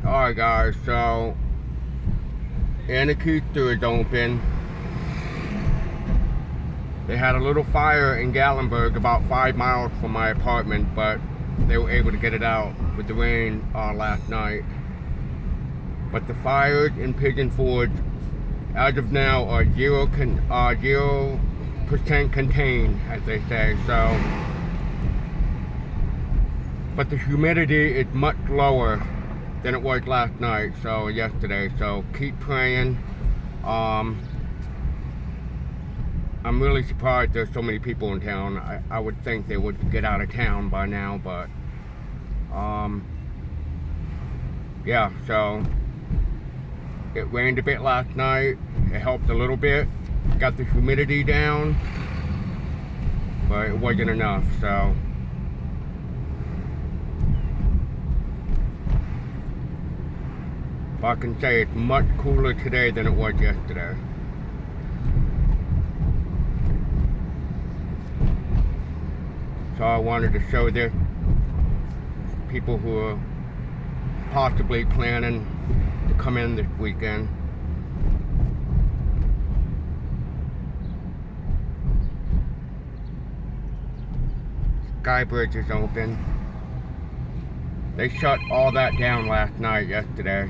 Alright guys, so Anakeeter is open. They had a little fire in Gatlinburg about 5 miles from my apartment, but they were able to get it out with the rain last night. But the fires in Pigeon Forge, as of now, are 0% contained, as they say. So, but the humidity is much lower than it was last night, so yesterday. So keep praying. I'm really surprised there's so many people in town. I would think they would get out of town by now, but yeah, so it rained a bit last night. It helped a little bit, got the humidity down, but it wasn't enough. So I can say it's much cooler today than it was yesterday. So I wanted to show this people who are possibly planning to come in this weekend. Sky Bridge is open. They shut all that down last night, yesterday.